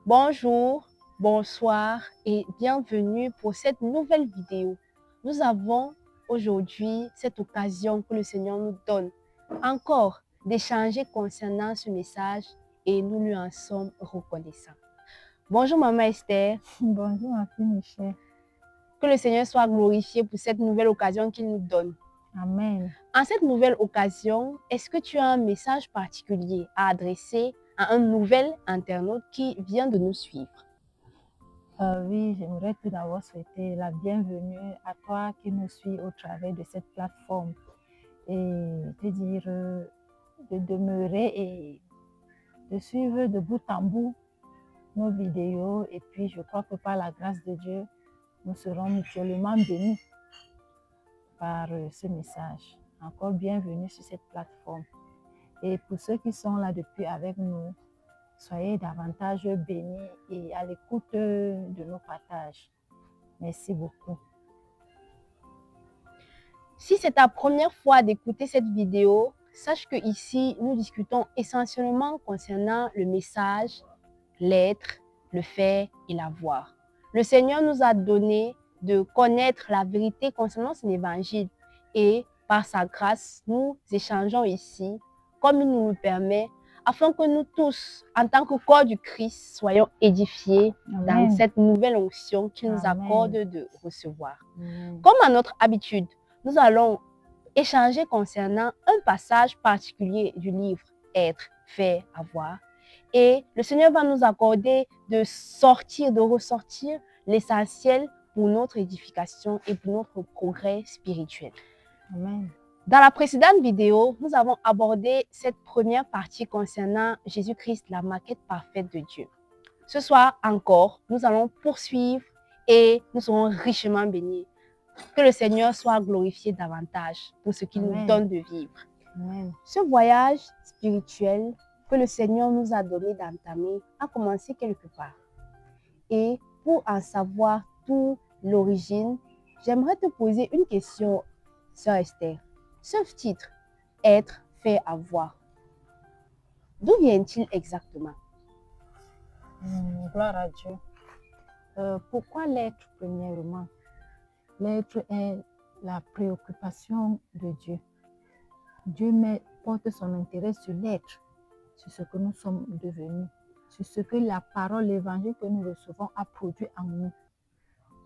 Bonjour, bonsoir et bienvenue pour cette nouvelle vidéo. Nous avons aujourd'hui cette occasion que le Seigneur nous donne encore d'échanger concernant ce message et nous lui en sommes reconnaissants. Bonjour Maman Esther. Bonjour ma fille Michel. Que le Seigneur soit glorifié pour cette nouvelle occasion qu'il nous donne. Amen. En cette nouvelle occasion, est-ce que tu as un message particulier à adresser à un nouvel internaute qui vient de nous suivre? Oui, j'aimerais tout d'abord souhaiter la bienvenue à toi qui nous suis au travers de cette plateforme et te dire de demeurer et de suivre de bout en bout nos vidéos. Et puis, je crois que par la grâce de Dieu, nous serons mutuellement bénis par ce message. Encore bienvenue sur cette plateforme. Et pour ceux qui sont là depuis avec nous, soyez davantage bénis et à l'écoute de nos partages. Merci beaucoup. Si c'est ta première fois d'écouter cette vidéo, sache que ici, nous discutons essentiellement concernant le message, l'être, le faire et l'avoir. Le Seigneur nous a donné de connaître la vérité concernant son évangile et par sa grâce, nous échangeons ici comme il nous le permet afin que nous tous, en tant que corps du Christ, soyons édifiés Amen. dans cette nouvelle onction qu'il nous Amen. accorde de recevoir. Amen. Comme à notre habitude, nous allons échanger concernant un passage particulier du livre Être, faire, avoir. Et le Seigneur va nous accorder de sortir, de ressortir l'essentiel pour notre édification et pour notre progrès spirituel. Amen. Dans la précédente vidéo, nous avons abordé cette première partie concernant Jésus-Christ, la maquette parfaite de Dieu. Ce soir encore, nous allons poursuivre et nous serons richement bénis. Que le Seigneur soit glorifié davantage pour ce qu'il nous Amen. donne de vivre. Amen. Ce voyage spirituel que le Seigneur nous a donné d'entamer a commencé quelque part. Et pour en savoir toute l'origine, j'aimerais te poser une question, sœur Esther. Ce titre, Être, faire, avoir, d'où vient-il exactement? Gloire à Dieu. Pourquoi l'être premièrement? L'être est la préoccupation de Dieu. Dieu porte son intérêt sur l'être, sur ce que nous sommes devenus, sur ce que la parole, l'évangile que nous recevons a produit en nous.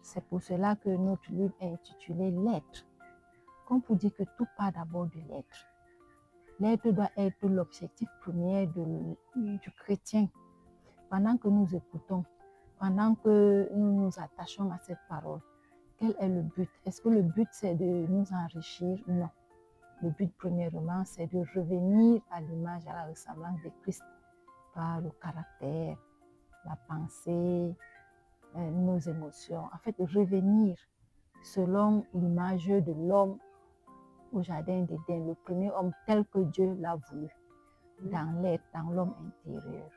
C'est pour cela que notre livre est intitulé L'être. Comme pour dire que tout part d'abord de l'être. L'être doit être l'objectif premier du chrétien. Pendant que nous écoutons, pendant que nous nous attachons à cette parole, quel est le but? Est-ce que le but c'est de nous enrichir? Non. Le but premièrement c'est de revenir à l'image, à la ressemblance de Christ par le caractère, la pensée, nos émotions. En fait, revenir selon l'image de l'homme au jardin d'Éden, le premier homme tel que Dieu l'a voulu, dans l'être, dans l'homme intérieur.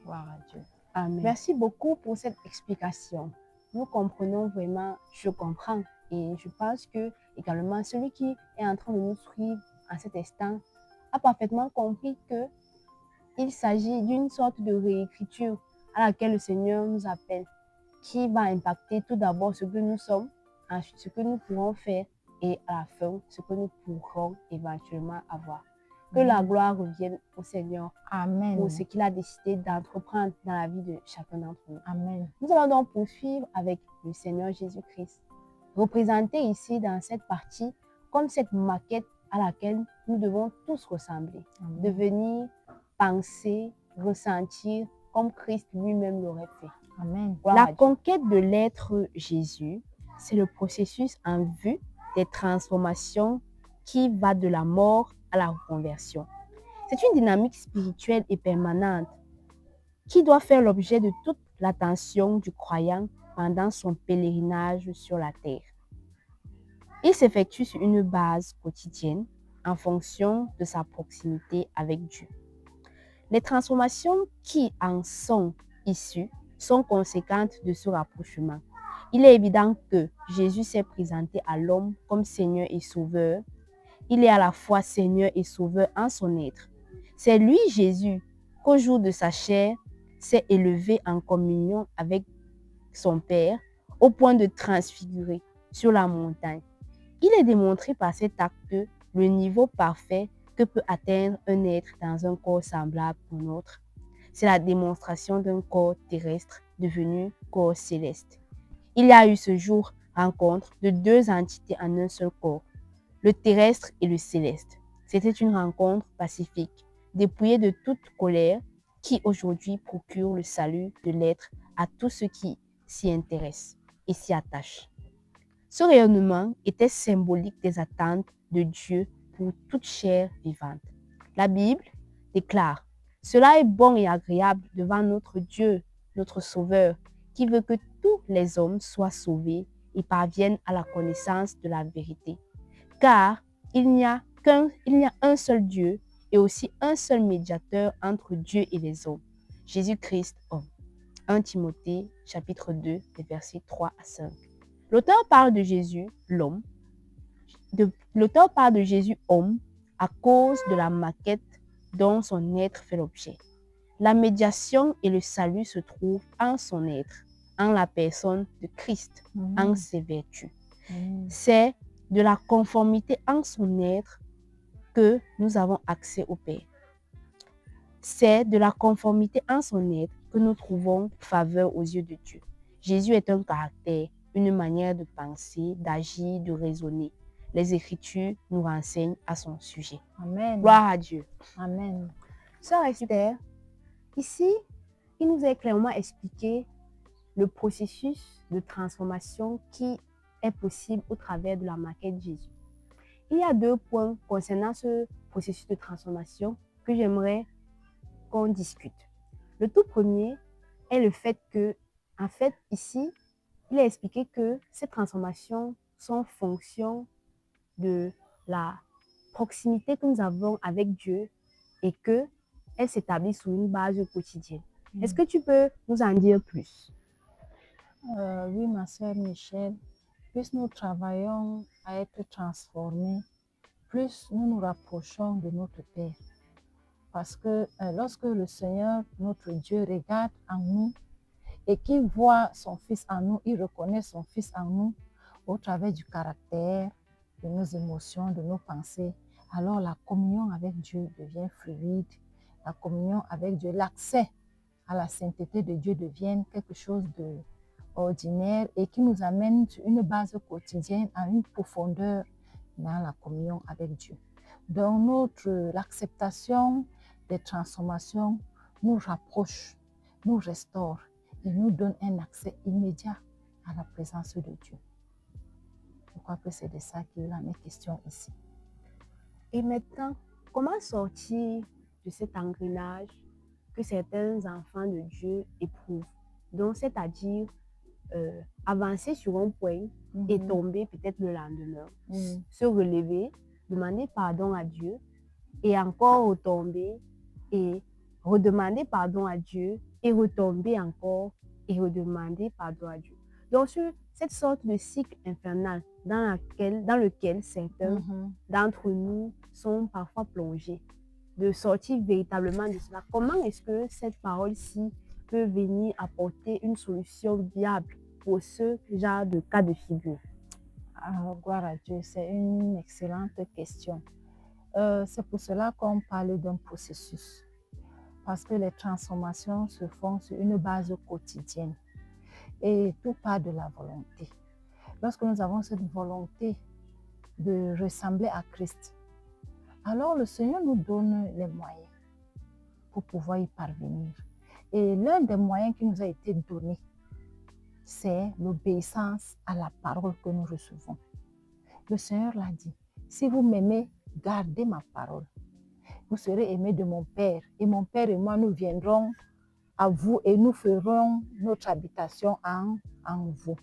Gloire à Dieu. Amen. Merci beaucoup pour cette explication. Nous comprenons vraiment, je comprends. Et je pense que également celui qui est en train de nous suivre en cet instant a parfaitement compris qu'il s'agit d'une sorte de réécriture à laquelle le Seigneur nous appelle, qui va impacter tout d'abord ce que nous sommes, ensuite ce que nous pourrons faire et à la fin ce que nous pourrons éventuellement avoir. Que la gloire revienne au Seigneur. Amen. Pour ce qu'il a décidé d'entreprendre dans la vie de chacun d'entre nous. Amen. Nous allons donc poursuivre avec le Seigneur Jésus-Christ, représenté ici dans cette partie comme cette maquette à laquelle nous devons tous ressembler. Amen. Devenir, penser, ressentir comme Christ lui-même l'aurait fait. Amen. La conquête de l'être Jésus, c'est le processus en vue des transformations qui va de la mort à la reconversion. C'est une dynamique spirituelle et permanente qui doit faire l'objet de toute l'attention du croyant pendant son pèlerinage sur la terre. Il s'effectue sur une base quotidienne en fonction de sa proximité avec Dieu. Les transformations qui en sont issues sont conséquentes de ce rapprochement. Il est évident que Jésus s'est présenté à l'homme comme Seigneur et Sauveur. Il est à la fois Seigneur et Sauveur en son être. C'est lui, Jésus, qu'au jour de sa chair, s'est élevé en communion avec son Père au point de transfigurer sur la montagne. Il est démontré par cet acte le niveau parfait que peut atteindre un être dans un corps semblable au nôtre. C'est la démonstration d'un corps terrestre devenu corps céleste. Il y a eu ce jour rencontre de deux entités en un seul corps, le terrestre et le céleste. C'était une rencontre pacifique, dépouillée de toute colère, qui aujourd'hui procure le salut de l'être à tous ceux qui s'y intéressent et s'y attachent. Ce rayonnement était symbolique des attentes de Dieu pour toute chair vivante. La Bible déclare: cela est bon et agréable devant notre Dieu, notre Sauveur, qui veut que tous les hommes soient sauvés et parviennent à la connaissance de la vérité. Car il n'y a un seul Dieu et aussi un seul médiateur entre Dieu et les hommes, Jésus-Christ homme. 1 Timothée chapitre 2, les versets 3 à 5. L'auteur parle de Jésus, l'homme. L'auteur parle de Jésus, homme, à cause de la maquette dont son être fait l'objet. La médiation et le salut se trouvent en son être, en la personne de Christ, en ses vertus. C'est de la conformité en son être que nous avons accès au Père. C'est de la conformité en son être que nous trouvons faveur aux yeux de Dieu. Jésus est un caractère, une manière de penser, d'agir, de raisonner. Les Écritures nous renseignent à son sujet. Amen. Gloire à Dieu. Amen. Sœur Esther, ici, il nous est clairement expliqué le processus de transformation qui est possible au travers de la maquette Jésus. Il y a deux points concernant ce processus de transformation que j'aimerais qu'on discute. Le tout premier est le fait que, en fait, ici, il est expliqué que ces transformations sont fonction de la proximité que nous avons avec Dieu et qu'elles s'établissent sur une base quotidienne. Est-ce que tu peux nous en dire plus? Oui, ma sœur Michel, plus nous travaillons à être transformés, plus nous nous rapprochons de notre Père. Parce que lorsque le Seigneur, notre Dieu, regarde en nous et qu'il voit son Fils en nous, il reconnaît son Fils en nous au travers du caractère, de nos émotions, de nos pensées, alors la communion avec Dieu devient fluide. La communion avec Dieu, l'accès à la sainteté de Dieu devient quelque chose d'ordinaire et qui nous amène sur une base quotidienne à une profondeur dans la communion avec Dieu. Donc l'acceptation des transformations nous rapproche, nous restaure et nous donne un accès immédiat à la présence de Dieu. Je crois que c'est de ça qu'il en est question ici. Et maintenant, comment sortir de cet engrenage que certains enfants de Dieu éprouvent? Donc, c'est-à-dire avancer sur un point et tomber peut-être le lendemain, se relever, demander pardon à Dieu et encore retomber et redemander pardon à Dieu et retomber encore et redemander pardon à Dieu. Donc, sur cette sorte de cycle infernal dans lequel certains d'entre nous sont parfois plongés, de sortir véritablement de cela. Comment est-ce que cette parole-ci peut venir apporter une solution viable pour ce genre de cas de figure? Gloire à Dieu, c'est une excellente question. C'est pour cela qu'on parle d'un processus. Parce que les transformations se font sur une base quotidienne. Et tout part de la volonté. Lorsque nous avons cette volonté de ressembler à Christ, alors le Seigneur nous donne les moyens pour pouvoir y parvenir. Et l'un des moyens qui nous a été donné, c'est l'obéissance à la parole que nous recevons. Le Seigneur l'a dit, si vous m'aimez, gardez ma parole. Vous serez aimés de mon Père. Et mon Père et moi, nous viendrons à vous et nous ferons notre habitation en vous.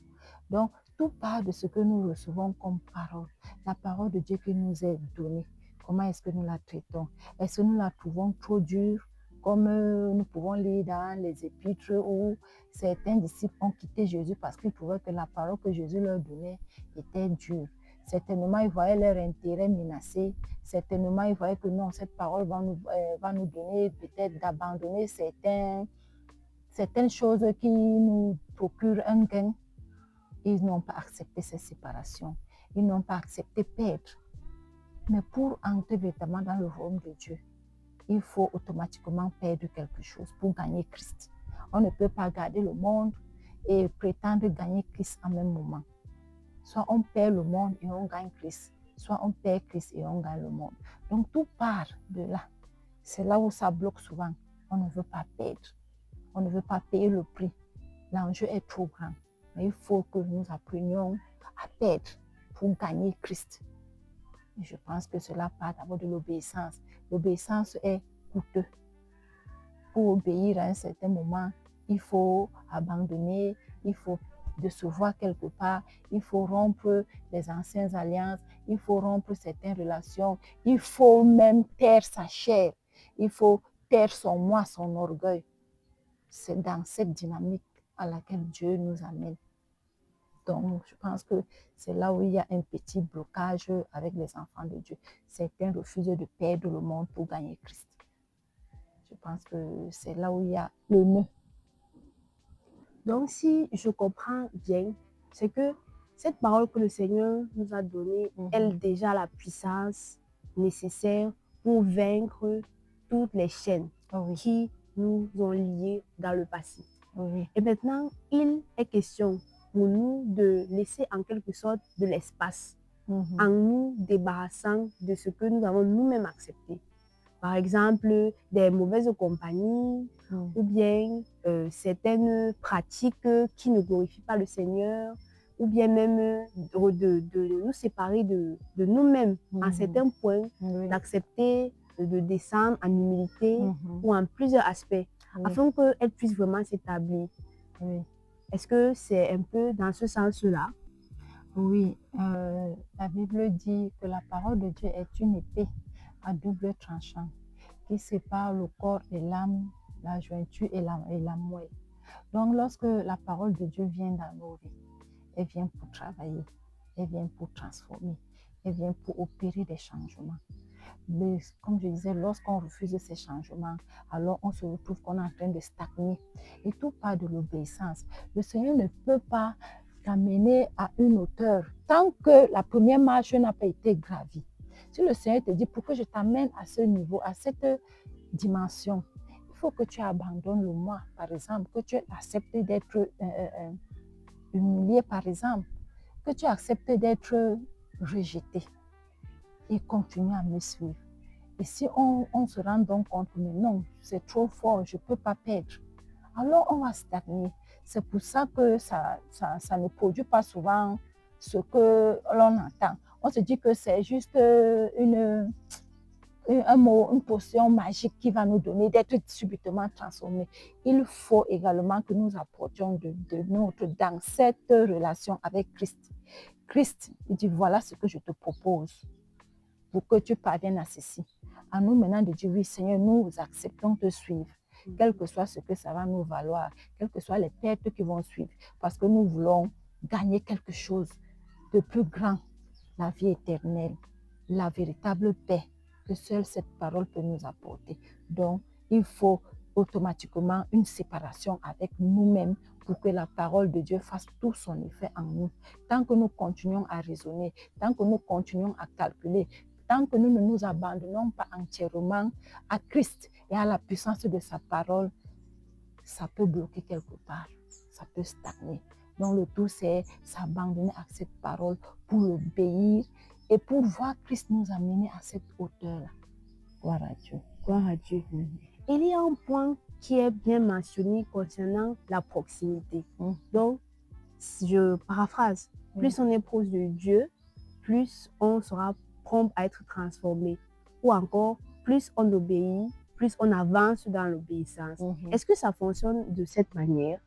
Donc, tout part de ce que nous recevons comme parole. La parole de Dieu qui nous est donnée. Comment est-ce que nous la traitons? Est-ce que nous la trouvons trop dure, comme nous pouvons lire dans les épîtres où certains disciples ont quitté Jésus parce qu'ils trouvaient que la parole que Jésus leur donnait était dure. Certainement, ils voyaient leur intérêt menacé. Certainement, ils voyaient que non, cette parole va nous donner peut-être d'abandonner certains certaines choses qui nous procurent un gain, ils n'ont pas accepté cette séparation. Ils n'ont pas accepté perdre. Mais pour entrer véritablement dans le royaume de Dieu, il faut automatiquement perdre quelque chose pour gagner Christ. On ne peut pas garder le monde et prétendre gagner Christ en même moment. Soit on perd le monde et on gagne Christ, soit on perd Christ et on gagne le monde. Donc tout part de là. C'est là où ça bloque souvent. On ne veut pas perdre. On ne veut pas payer le prix. L'enjeu est trop grand. Mais il faut que nous apprenions à perdre pour gagner Christ. Et je pense que cela part d'abord de l'obéissance. L'obéissance est coûteuse. Pour obéir à un certain moment, il faut abandonner, il faut décevoir quelque part, il faut rompre les anciennes alliances, il faut rompre certaines relations, il faut même taire sa chair, il faut taire son moi, son orgueil. C'est dans cette dynamique à laquelle Dieu nous amène. Donc, je pense que c'est là où il y a un petit blocage avec les enfants de Dieu. Certains refusent de perdre le monde pour gagner Christ. Je pense que c'est là où il y a le nœud. Donc, si je comprends bien, c'est que cette parole que le Seigneur nous a donnée, elle a déjà la puissance nécessaire pour vaincre toutes les chaînes qui nous ont liés dans le passé. Et maintenant, il est question pour nous de laisser en quelque sorte de l'espace en nous débarrassant de ce que nous avons nous-mêmes accepté. Par exemple, des mauvaises compagnies ou bien certaines pratiques qui ne glorifient pas le Seigneur ou bien même de nous séparer de nous-mêmes à certains points, d'accepter de descendre en humilité ou en plusieurs aspects afin qu'elle puisse vraiment s'établir. Est-ce que c'est un peu dans ce sens-là? Oui, la Bible dit que la parole de Dieu est une épée à double tranchant qui sépare le corps et l'âme, la jointure et la moelle. Donc, lorsque la parole de Dieu vient dans nos vies, elle vient pour travailler, elle vient pour transformer, elle vient pour opérer des changements. Mais comme je disais, lorsqu'on refuse ces changements, alors on se retrouve qu'on est en train de stagner. Et tout part de l'obéissance. Le Seigneur ne peut pas t'amener à une hauteur tant que la première marche n'a pas été gravie. Si le Seigneur te dit, pour que je t'amène à ce niveau, à cette dimension, il faut que tu abandonnes le moi, par exemple, que tu acceptes d'être humilié, par exemple, que tu acceptes d'être rejeté et continue à me suivre. Et si on se rend donc compte que non, c'est trop fort, je ne peux pas perdre, alors on va stagner. C'est pour ça que ça ne produit pas souvent ce que l'on entend. On se dit que c'est juste un mot, une potion magique qui va nous donner d'être subitement transformés. Il faut également que nous apportions de notre dans cette relation avec Christ. Christ, il dit, voilà ce que je te propose pour que tu parviennes à ceci. À nous maintenant de dire, oui Seigneur, nous acceptons de suivre, quel que soit ce que ça va nous valoir, quelles que soient les pertes qui vont suivre, parce que nous voulons gagner quelque chose de plus grand, la vie éternelle, la véritable paix que seule cette parole peut nous apporter. Donc, il faut automatiquement une séparation avec nous-mêmes pour que la parole de Dieu fasse tout son effet en nous. Tant que nous continuons à raisonner, tant que nous continuons à calculer, tant que nous ne nous abandonnons pas entièrement à Christ et à la puissance de sa parole, ça peut bloquer quelque part, ça peut stagner. Donc le tout, c'est s'abandonner à cette parole pour l'obéir et pour voir Christ nous amener à cette hauteur-là. Gloire à Dieu. Gloire à Dieu. Il y a un point qui est bien mentionné concernant la proximité. Donc, je paraphrase, plus on est proche de Dieu, plus on sera prompt à être transformé. Ou encore, plus on obéit, plus on avance dans l'obéissance. Est-ce que ça fonctionne de cette manière?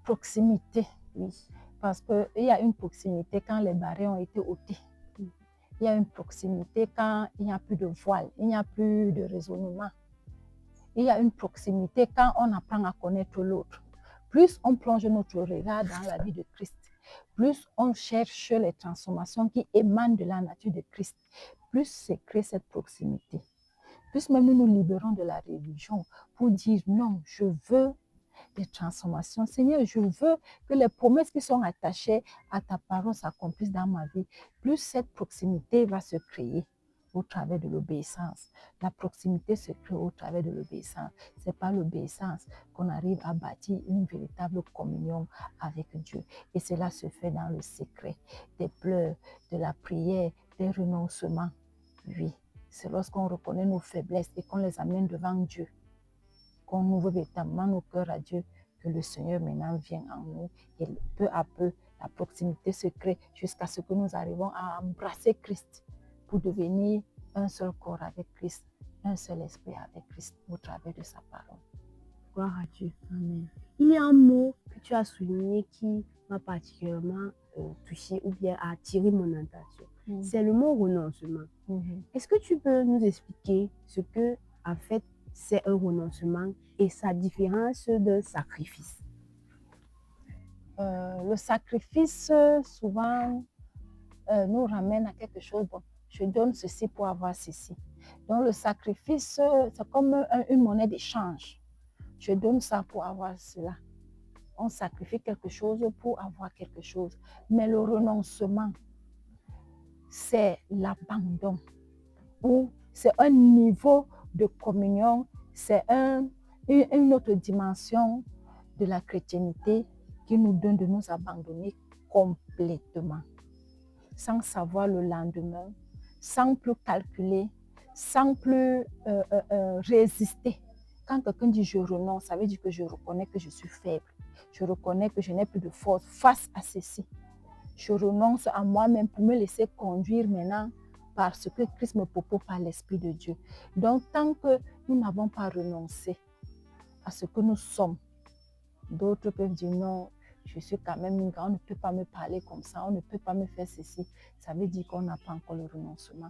Proximité, oui. Parce qu'il y a une proximité quand les barrières ont été ôtées. Il y a une proximité quand il n'y a plus de voile, il n'y a plus de raisonnement. Il y a une proximité quand on apprend à connaître l'autre. Plus on plonge notre regard dans la vie de Christ, plus on cherche les transformations qui émanent de la nature de Christ, plus c'est créé cette proximité. Plus même nous nous libérons de la religion pour dire non, je veux des transformations. Seigneur, je veux que les promesses qui sont attachées à ta parole s'accomplissent dans ma vie. Plus cette proximité va se créer au travers de l'obéissance. La proximité se crée au travers de l'obéissance. C'est par l'obéissance qu'on arrive à bâtir une véritable communion avec Dieu. Et cela se fait dans le secret des pleurs, de la prière, des renoncements. Oui, c'est lorsqu'on reconnaît nos faiblesses et qu'on les amène devant Dieu, qu'on ouvre véritablement nos cœurs à Dieu, que le Seigneur maintenant vient en nous et peu à peu, la proximité se crée jusqu'à ce que nous arrivons à embrasser Christ pour devenir un seul corps avec Christ, un seul esprit avec Christ au travers de sa parole. Gloire à Dieu. Amen. Il y a un mot que tu as souligné qui m'a particulièrement touché ou bien a attiré mon attention. C'est le mot renoncement. Est-ce que tu peux nous expliquer ce que, en fait, c'est un renoncement et sa différence d'un sacrifice? Le sacrifice, souvent, nous ramène à quelque chose. Bon, je donne ceci pour avoir ceci. Donc, le sacrifice, c'est comme une monnaie d'échange. Je donne ça pour avoir cela. On sacrifie quelque chose pour avoir quelque chose. Mais le renoncement, c'est l'abandon. Ou c'est un niveau de communion, c'est une autre dimension de la chrétienté qui nous donne de nous abandonner complètement, sans savoir le lendemain, sans plus calculer, sans plus résister. Quand quelqu'un dit je renonce, ça veut dire que je reconnais que je suis faible. Je reconnais que je n'ai plus de force face à ceci. Je renonce à moi-même pour me laisser conduire maintenant par ce que Christ me propose par l'Esprit de Dieu. Donc, tant que nous n'avons pas renoncé à ce que nous sommes, d'autres peuvent dire non, je suis quand même une grande, on ne peut pas me parler comme ça, on ne peut pas me faire ceci. Ça veut dire qu'on n'a pas encore le renoncement.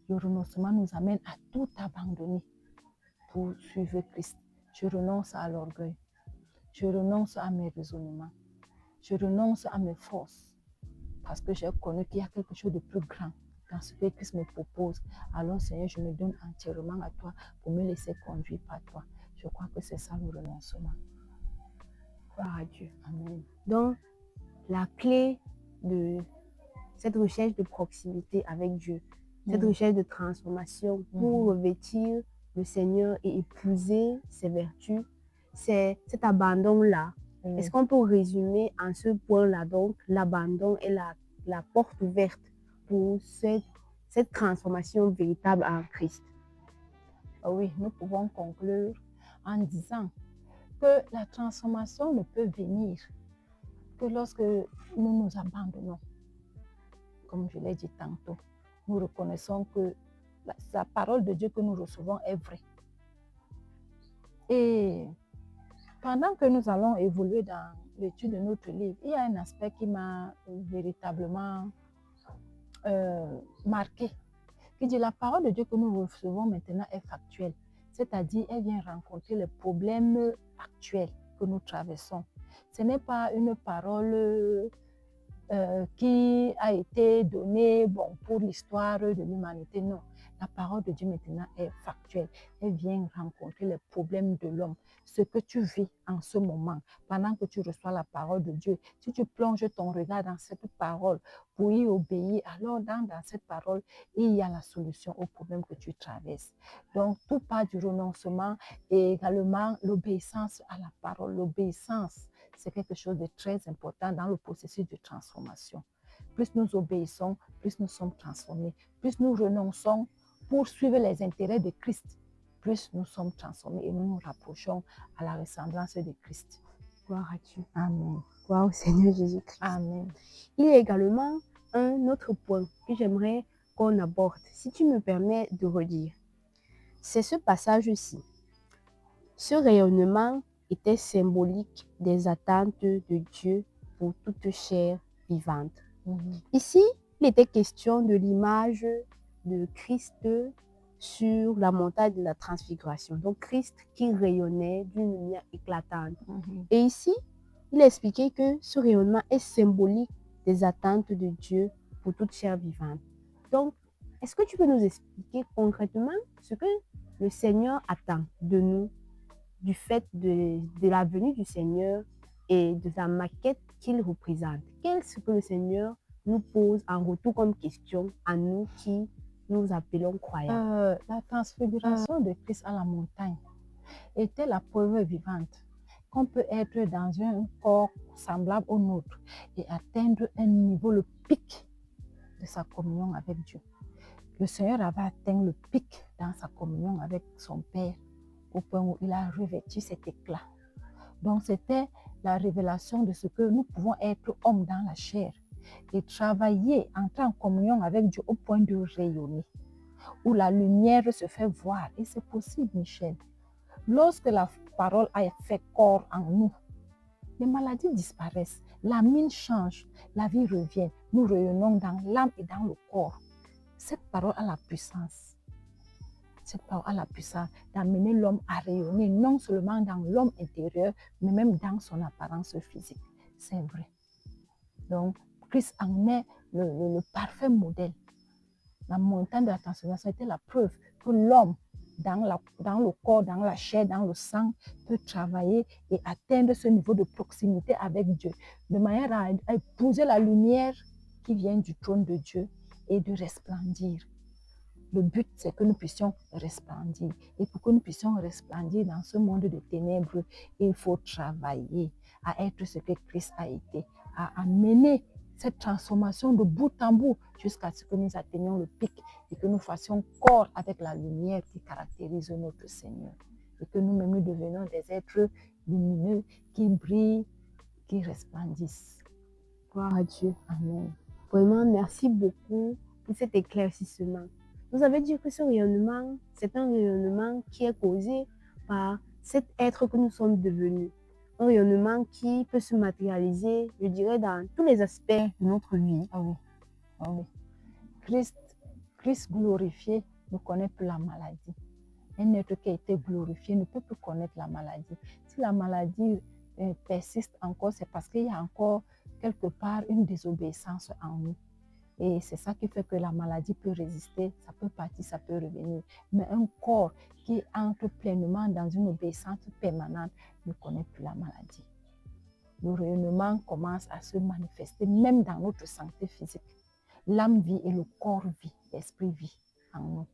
Le renoncement nous amène à tout abandonner pour suivre Christ. Je renonce à l'orgueil. Je renonce à mes raisonnements. Je renonce à mes forces. Parce que j'ai connu qu'il y a quelque chose de plus grand dans ce que Christ me propose. Alors, Seigneur, je me donne entièrement à toi pour me laisser conduire par toi. Je crois que c'est ça le renoncement. Gloire à Dieu. Amen. Donc, la clé de cette recherche de proximité avec Dieu, cette recherche de transformation pour revêtir le Seigneur et épouser ses vertus, c'est cet abandon-là. Est-ce qu'on peut résumer en ce point-là, donc l'abandon est la porte ouverte pour cette transformation véritable en Christ? Oui, nous pouvons conclure en disant que la transformation ne peut venir que lorsque nous nous abandonnons. Comme je l'ai dit tantôt, nous reconnaissons que la parole de Dieu que nous recevons est vraie. Et pendant que nous allons évoluer dans l'étude de notre livre, il y a un aspect qui m'a véritablement marqué, qui dit la parole de Dieu que nous recevons maintenant est factuelle, c'est-à-dire elle vient rencontrer les problèmes actuels que nous traversons. Ce n'est pas une parole qui a été donnée pour l'histoire de l'humanité, non. La parole de Dieu maintenant est factuelle. Elle vient rencontrer les problèmes de l'homme. Ce que tu vis en ce moment, pendant que tu reçois la parole de Dieu, si tu plonges ton regard dans cette parole pour y obéir, alors dans cette parole, il y a la solution au problème que tu traverses. Donc, tout part du renoncement et également l'obéissance à la parole. L'obéissance, c'est quelque chose de très important dans le processus de transformation. Plus nous obéissons, plus nous sommes transformés. Plus nous renonçons pour suivre les intérêts de Christ, plus nous sommes transformés et nous nous rapprochons à la ressemblance de Christ. Gloire à Dieu. Amen. Gloire au Seigneur Jésus-Christ. Amen. Il y a également un autre point que j'aimerais qu'on aborde, si tu me permets de redire. C'est ce passage-ci. Ce rayonnement était symbolique des attentes de Dieu pour toute chair vivante. Ici, il était question de l'image de Christ sur la montagne de la transfiguration. Donc, Christ qui rayonnait d'une lumière éclatante. Et ici, il expliquait que ce rayonnement est symbolique des attentes de Dieu pour toute chair vivante. Donc, Est-ce que tu peux nous expliquer concrètement ce que le Seigneur attend de nous, du fait de la venue du Seigneur et de la maquette qu'il représente? Qu'est-ce que le Seigneur nous pose en retour comme question à nous qui nous appelons croyants? La transfiguration de Christ à la montagne était la preuve vivante qu'on peut être dans un corps semblable au nôtre et atteindre un niveau, le pic de sa communion avec Dieu. Le Seigneur avait atteint le pic dans sa communion avec son Père au point où il a revêtu cet éclat. Donc c'était la révélation de ce que nous pouvons être hommes dans la chair et travailler, entrer en communion avec Dieu au point de rayonner, où la lumière se fait voir. Et c'est possible, Michel. Lorsque la parole a fait corps en nous, les maladies disparaissent, la mine change, la vie revient. Nous rayonnons dans l'âme et dans le corps. Cette parole a la puissance. Cette parole a la puissance d'amener l'homme à rayonner, non seulement dans l'homme intérieur, mais même dans son apparence physique. C'est vrai. Donc, Christ en est le parfait modèle. La montagne de la transformation était la preuve que l'homme, dans le corps, dans la chair, dans le sang, peut travailler et atteindre ce niveau de proximité avec Dieu, de manière à épouser la lumière qui vient du trône de Dieu et de resplendir. Le but, c'est que nous puissions resplendir. Et pour que nous puissions resplendir dans ce monde de ténèbres, il faut travailler à être ce que Christ a été, à amener cette transformation de bout en bout jusqu'à ce que nous atteignions le pic et que nous fassions corps avec la lumière qui caractérise notre Seigneur. Et que nous-mêmes nous devenions des êtres lumineux qui brillent, qui resplendissent. Gloire à Dieu. Amen. Vraiment, merci beaucoup pour cet éclaircissement. Vous avez dit que ce rayonnement, c'est un rayonnement qui est causé par cet être que nous sommes devenus. Un rayonnement qui peut se matérialiser, je dirais, dans tous les aspects de notre vie. Ah oui. Ah oui. Christ glorifié ne connaît plus la maladie. Un être qui a été glorifié ne peut plus connaître la maladie. Si la maladie persiste encore, c'est parce qu'il y a encore quelque part une désobéissance en nous. Et c'est ça qui fait que la maladie peut résister, ça peut partir, ça peut revenir. Mais un corps qui entre pleinement dans une obéissance permanente ne connaît plus la maladie. Le rayonnement commence à se manifester même dans notre santé physique. L'âme vit et le corps vit, l'esprit vit en nous.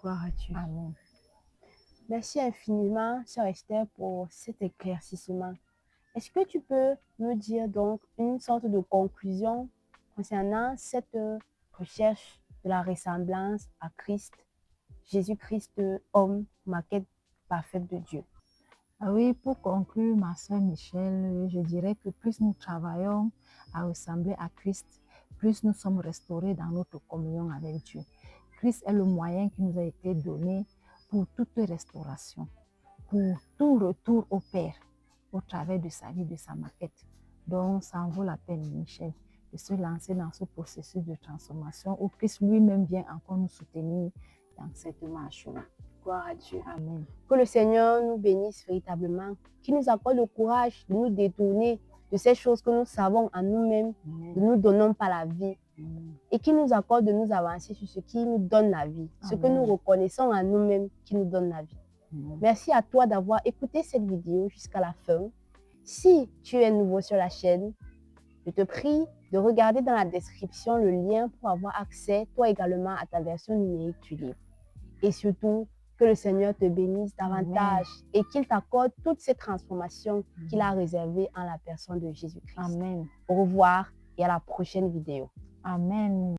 Gloire à Dieu. Amen. Merci infiniment, sœur Esther, pour cet éclaircissement. Est-ce que tu peux me dire donc une sorte de conclusion concernant cette recherche de la ressemblance à Christ, Jésus-Christ, homme, maquette parfaite de Dieu? Ah oui, pour conclure, ma soeur Michel, je dirais que plus nous travaillons à ressembler à Christ, plus nous sommes restaurés dans notre communion avec Dieu. Christ est le moyen qui nous a été donné pour toute restauration, pour tout retour au Père, au travers de sa vie, de sa maquette. Donc, ça en vaut la peine, Michel, de se lancer dans ce processus de transformation où Christ lui-même vient encore nous soutenir dans cette marche-là. Gloire à Dieu. Amen. Que le Seigneur nous bénisse véritablement, qu'il nous accorde le courage de nous détourner de ces choses que nous savons en nous-mêmes, ne nous donnons pas la vie, et qu'il nous accorde de nous avancer sur ce qui nous donne la vie, ce que nous reconnaissons en nous-mêmes qui nous donne la vie. Merci à toi d'avoir écouté cette vidéo jusqu'à la fin. Si tu es nouveau sur la chaîne, je te prie de regarder dans la description le lien pour avoir accès, toi également, à ta version numérique du livre. Et surtout, que le Seigneur te bénisse davantage et qu'il t'accorde toutes ces transformations qu'il a réservées en la personne de Jésus-Christ. Amen. Au revoir et à la prochaine vidéo. Amen.